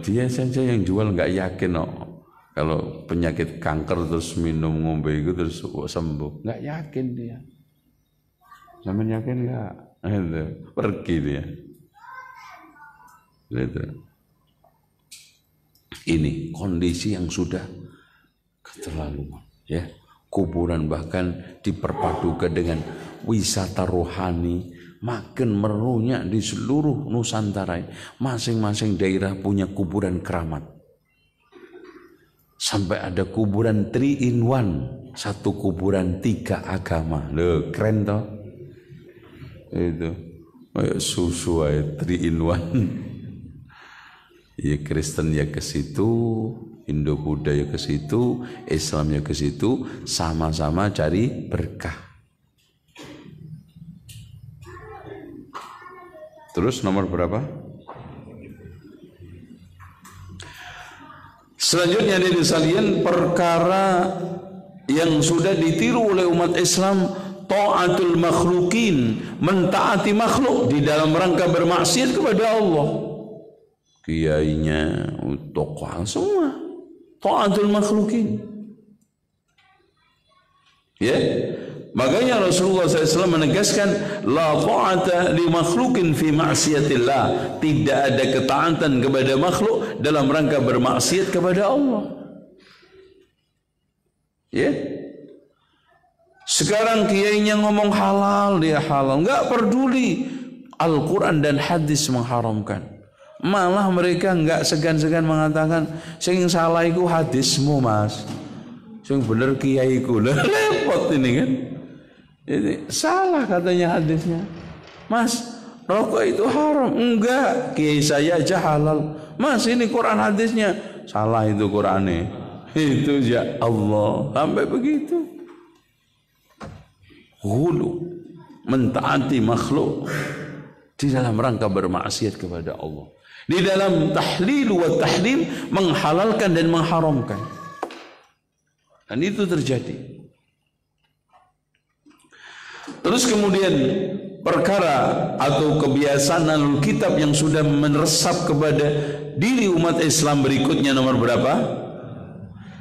Dia saja yang jual nggak yakin kalau penyakit kanker terus minum ngombe itu terus sembuh, nggak yakin dia. Sampeyan yakin nggak? Pergi dia. Gitu. Ini kondisi yang sudah keterlaluan, ya. Kuburan bahkan diperpadukan dengan wisata rohani, makin merunya di seluruh Nusantara. Masing-masing daerah punya kuburan keramat. Sampai ada kuburan 3 in 1, satu kuburan 3 agama. Loh, keren toh? Itu kayak susu aja 3 in 1. Ya Kristen ya ke situ, Hindu Buddha ya ke situ, Islam ya ke situ, sama-sama cari berkah. Terus nomor berapa? Selanjutnya dari sekalian, perkara yang sudah ditiru oleh umat Islam, ta'atul makhlukin, mentaati makhluk di dalam rangka bermaksiat kepada Allah. Kiainya, tokoh semua ta'atul makhlukin. Ya, makanya Rasulullah SAW menegaskan la ta'ata li makhlukin fi ma'siyatillah, tidak ada ketaatan kepada makhluk dalam rangka bermaksiat kepada Allah. Ya, sekarang kiainya ngomong halal, dia halal, nggak peduli Al-Quran dan hadis mengharamkan. Malah mereka nggak segan-segan mengatakan sing salah iku hadismu Mas, sing bener kiaiku. Repot ini kan. Jadi salah katanya hadisnya. Mas, rokok itu haram. Enggak, kiai saya aja halal. Mas, ini Quran hadisnya. Salah itu Qurannya. Itu ya Allah. Sampai begitu. Hulu, mentaati makhluk di dalam rangka bermaksiat kepada Allah. Di dalam tahlil wa tahrim, menghalalkan dan mengharamkan. Dan itu terjadi. Terus kemudian perkara atau kebiasaan alul kitab yang sudah meresap kepada diri umat Islam berikutnya nomor berapa?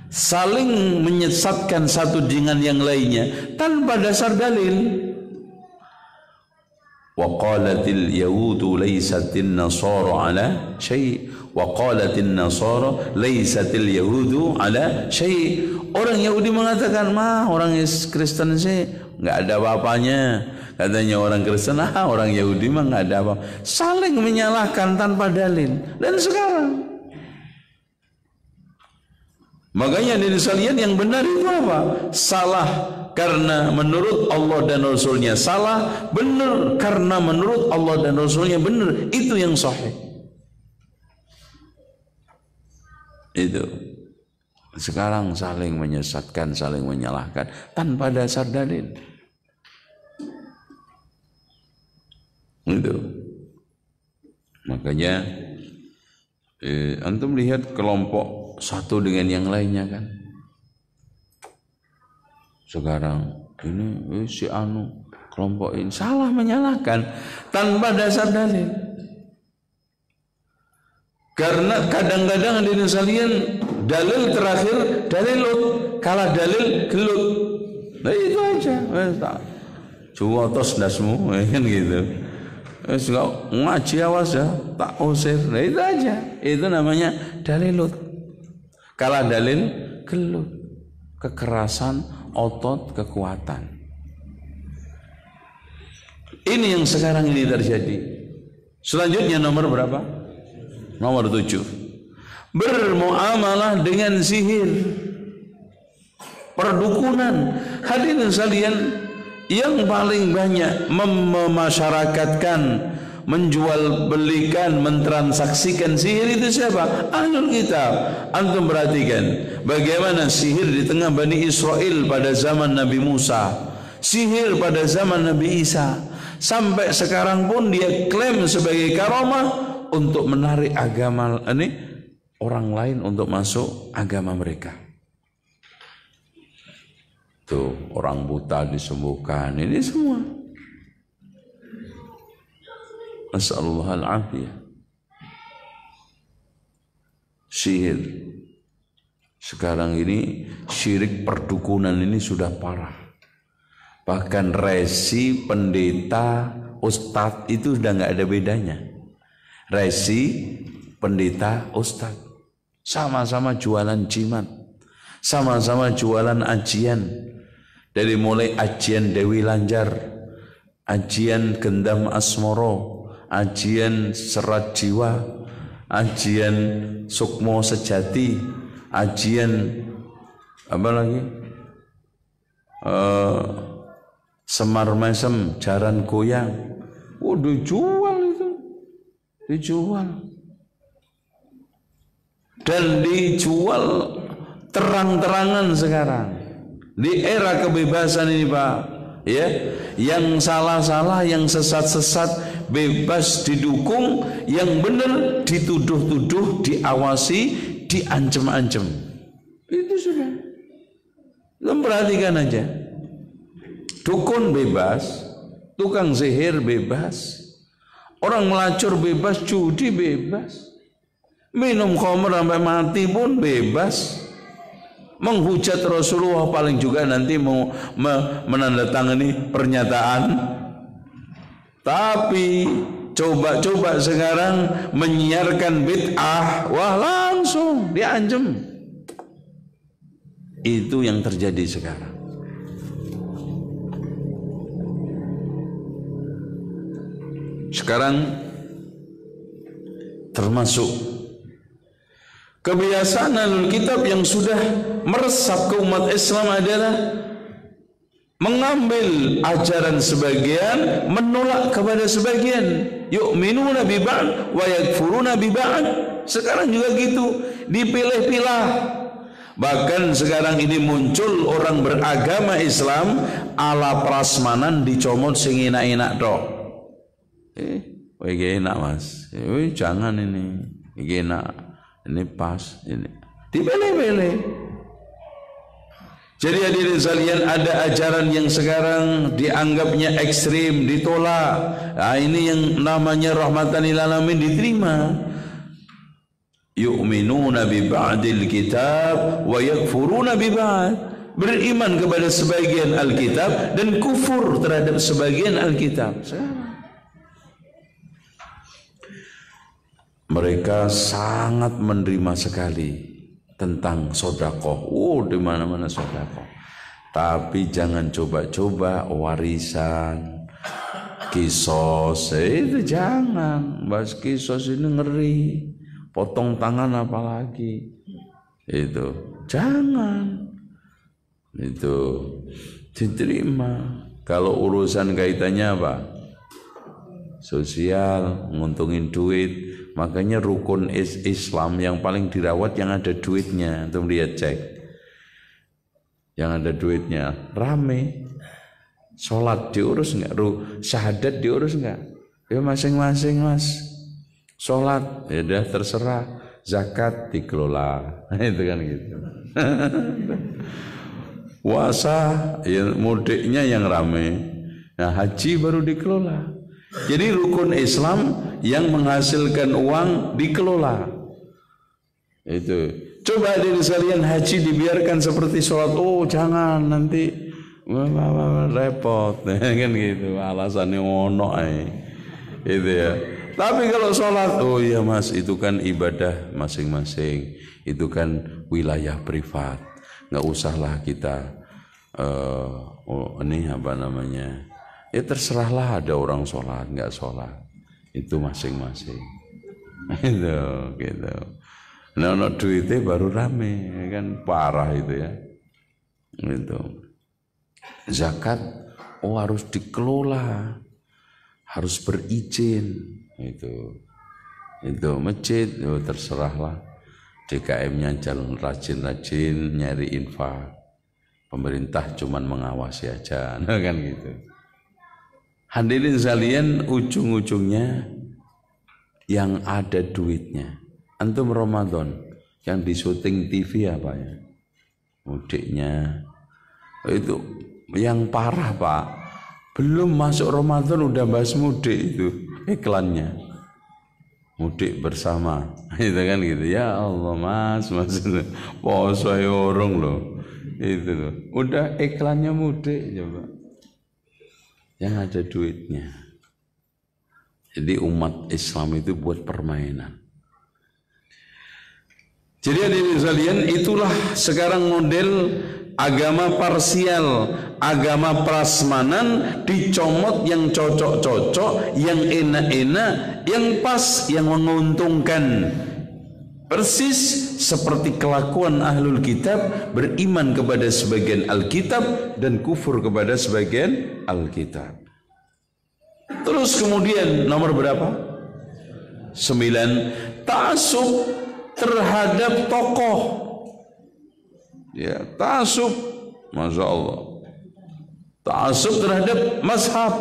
saling menyesatkan satu dengan yang lainnya tanpa dasar dalil. Wa qalatil yahudu laysatin nasara ala syai' wa qalatin nasara laysatil yahudu ala syai'. Orang Yahudi mengatakan, orang Kristen sih enggak ada apa-apanya. Katanya orang Kristen, orang Yahudi mah enggak ada apa. Saling menyalahkan tanpa dalil. Dan sekarang makanya dari sekalian yang benar itu apa? Salah karena menurut Allah dan Rasulnya salah, benar karena menurut Allah dan Rasulnya benar. Itu yang sahih. Itu. Sekarang saling menyesatkan, saling menyalahkan tanpa dasar dalil. Itu. Makanya antum lihat kelompok satu dengan yang lainnya kan. Sekarang ini si anu kelompok ini salah menyalahkan tanpa dasar dalil. Karena kadang-kadang di sekalian dalil terakhir dalil Lut, kalah dalil gelut. Nah itu aja. Cuwotos dasmu kan gitu. Ngaji awas ya, tak usir. Nah itu aja. Itu namanya dalil Lut. Kalah dalil gelut. Kekerasan otot, kekuatan. Ini yang sekarang ini terjadi. Selanjutnya nomor berapa? Nomor 7. Bermuamalah dengan sihir, perdukunan. Hadirin sekalian, yang paling banyak memasyarakatkan, menjual belikan, mentransaksikan sihir itu siapa? Ahlul kitab. Antum perhatikan bagaimana sihir di tengah Bani Israel pada zaman Nabi Musa, sihir pada zaman Nabi Isa, sampai sekarang pun dia klaim sebagai karamah untuk menarik agama ini orang lain untuk masuk agama mereka. Tuh, orang buta disembuhkan, ini semua. Nasallallahu al-afiyah. Sihir. Sekarang ini syirik perdukunan ini sudah parah. Bahkan resi, pendeta, ustadz itu sudah nggak ada bedanya. Resi, pendeta, ustadz sama-sama jualan jimat, sama-sama jualan ajian. Dari mulai ajian Dewi Lanjar, ajian Gendam Asmoro, ajian Serat Jiwa, ajian Sukmo Sejati, ajian apa lagi? Semar Mesem, Jaran Goyang. Dijual itu. Dijual. Dan dijual terang-terangan sekarang. Di era kebebasan ini Pak, ya, yang salah-salah, yang sesat-sesat bebas didukung, yang benar dituduh-tuduh, diawasi, diancam-ancam. Itu sudah. Kamu perhatikan aja. Dukun bebas, tukang sihir bebas, orang melacur bebas, judi bebas, minum khamr sampai mati pun bebas, menghujat Rasulullah paling juga nanti mau menandatangani pernyataan. Tapi coba-coba sekarang menyiarkan bid'ah, wah langsung diancam. Itu yang terjadi sekarang. Sekarang termasuk kebiasaan Ahlul Kitab yang sudah meresap ke umat Islam adalah mengambil ajaran sebagian, menolak kepada sebagian. Yu'minuna bi ba'd wa yakfuruna bi ba'd. Sekarang juga gitu, dipilih-pilih. Bahkan sekarang ini muncul orang beragama Islam ala prasmanan dicomot sing enak-enak tok. Enak Mas. Jangan ini. Enak. Ini pas ini. Dipilih-pilih. Jadi hadirin sekalian, ada ajaran yang sekarang dianggapnya ekstrim, ditolak. Nah, ini yang namanya rahmatan lil alamin diterima. yu'minuna bi ba'dil kitab wa yakfuruna bi ba'd. Beriman kepada sebagian Alkitab dan kufur terhadap sebagian Alkitab. Mereka sangat menerima sekali tentang sedekah. Oh, di mana-mana sedekah. Tapi jangan coba-coba warisan, kisos, itu jangan. Bahas kisos ini ngeri. Potong tangan apalagi. Itu jangan. Itu diterima. Kalau urusan kaitannya apa? Sosial, nguntungin duit. Makanya rukun Islam yang paling dirawat yang ada duitnya. Antum lihat cek. Yang ada duitnya rame. Sholat diurus enggak? Syahadat diurus enggak? Ya masing-masing mas. Sholat ya udah terserah. Zakat dikelola. Itu kan gitu. Puasa ya mudiknya yang rame. Nah haji baru dikelola. Jadi rukun Islam yang menghasilkan uang dikelola. Itu. Coba diri sekalian haji dibiarkan seperti sholat. Oh jangan nanti repot kan gitu. Alasannya ono itu ya. Tapi kalau sholat, oh iya mas itu kan ibadah masing-masing. Itu kan wilayah privat. Nggak usahlah kita ini apa namanya. Ya terserahlah ada orang sholat nggak sholat itu masing-masing itu gitu. Nah duitnya baru rame kan parah itu ya itu. Zakat harus dikelola, harus berizin itu masjid terserahlah DKM-nya jalan rajin-rajin nyari infak, pemerintah cuman mengawasi aja kan gitu. Hadirin sekalian, ujung-ujungnya yang ada duitnya. Antum Ramadan yang di syuting TV apa ya? Mudiknya itu yang parah Pak. Belum masuk Ramadan udah bahas mudik itu iklannya. Mudik bersama. Itu kan gitu. Ya Allah Mas poso orang loh. Itu loh. Udah iklannya mudik coba. Yang ada duitnya. Jadi umat Islam itu buat permainan. Jadi hadirin sekalian, itulah sekarang model agama parsial, agama prasmanan, dicomot yang cocok-cocok, yang enak-enak, yang pas, yang menguntungkan. Persis seperti kelakuan ahlul kitab, beriman kepada sebagian alkitab dan kufur kepada sebagian alkitab. Terus kemudian nomor berapa? 9. Ta'assub terhadap tokoh. Ya, ta'assub, masya Allah. Ta'assub terhadap mazhab,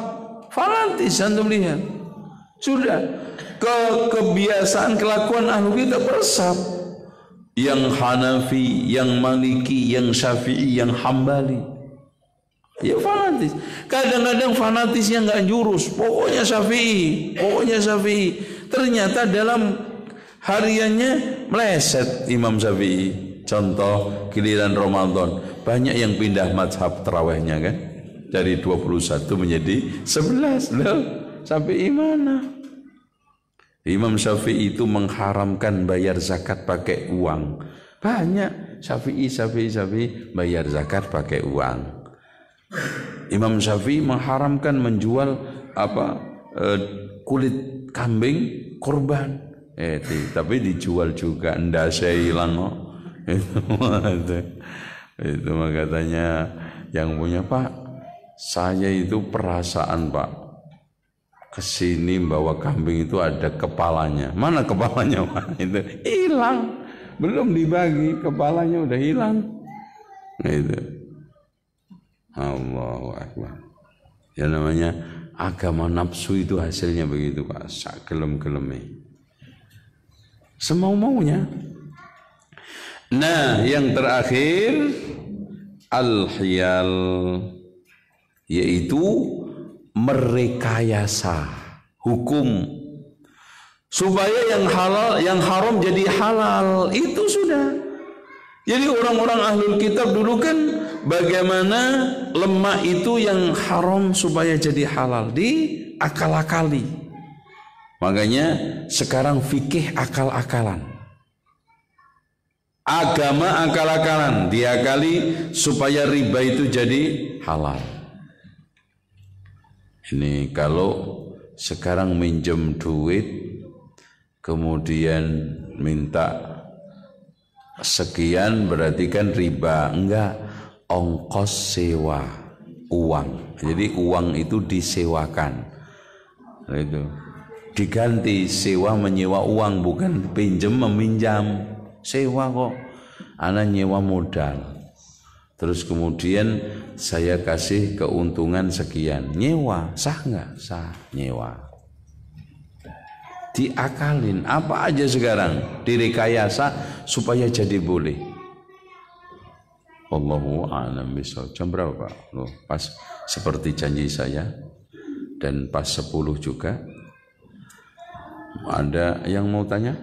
fanatis. Antum lihat, sudah kebiasaan kelakuan ahlu kitab bersab. Yang Hanafi, yang Maliki, yang Syafi'i, yang Hambali. Ya fanatis. Kadang-kadang fanatisnya nggak jurus. Pokoknya Syafi'i, pokoknya Syafi'i. Ternyata dalam hariannya meleset Imam Syafi'i. Contoh giliran Ramadan banyak yang pindah mazhab tarawihnya kan. Dari 21 menjadi 11. Loh, Syafi'i mana? Imam Syafi'i itu mengharamkan bayar zakat pakai uang. Banyak Syafi'i bayar zakat pakai uang. Imam Syafi'i mengharamkan menjual kulit kambing kurban. Tapi dijual juga, ndak hilang kok. Itu katanya yang punya Pak, saya itu perasaan Pak. Kesini bawa kambing itu ada kepalanya. Mana kepalanya Pak? Itu hilang, belum dibagi, kepalanya udah hilang. Itu Allahu Akbar. Ya namanya agama nafsu itu hasilnya begitu Pak. Sakelem-keleme, semau-maunya. Nah yang terakhir al-hiyal, yaitu merekayasa hukum, supaya yang halal, yang haram jadi halal. Itu sudah. Jadi orang-orang ahlul kitab dulu kan bagaimana lemak itu yang haram supaya jadi halal, diakal-akali. Makanya sekarang fikih akal-akalan, agama akal-akalan, diakali supaya riba itu jadi halal. Ini kalau sekarang minjem duit kemudian minta sekian berarti kan riba. Enggak, ongkos sewa uang. Jadi uang itu disewakan. Itu diganti, sewa menyewa uang, bukan pinjem meminjam. Sewa kok, ana nyewa modal. Terus kemudian saya kasih keuntungan sekian. Nyewa, sah nggak? Sah, nyewa. Diakalin, apa aja sekarang direkayasa supaya jadi boleh. Allahu a'lam bishawab. Jam berapa Pak? Loh, pas seperti janji saya. Dan pas 10 juga. Ada yang mau tanya?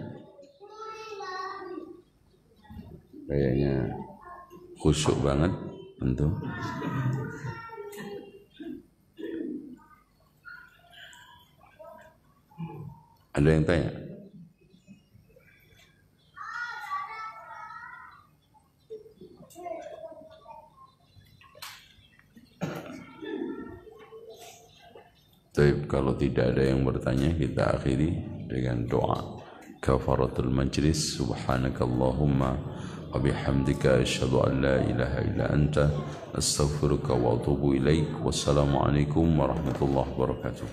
Kayaknya khusyuk banget tentu. Ada yang tanya? Baik, kalau tidak ada yang bertanya, kita akhiri dengan doa kafaratul majlis. Subhanakallahumma wa bihamdika asyhadu an la ilaha illa anta astaghfiruka wa atubu ilaik. Wassalamualaikum warahmatullahi wabarakatuh.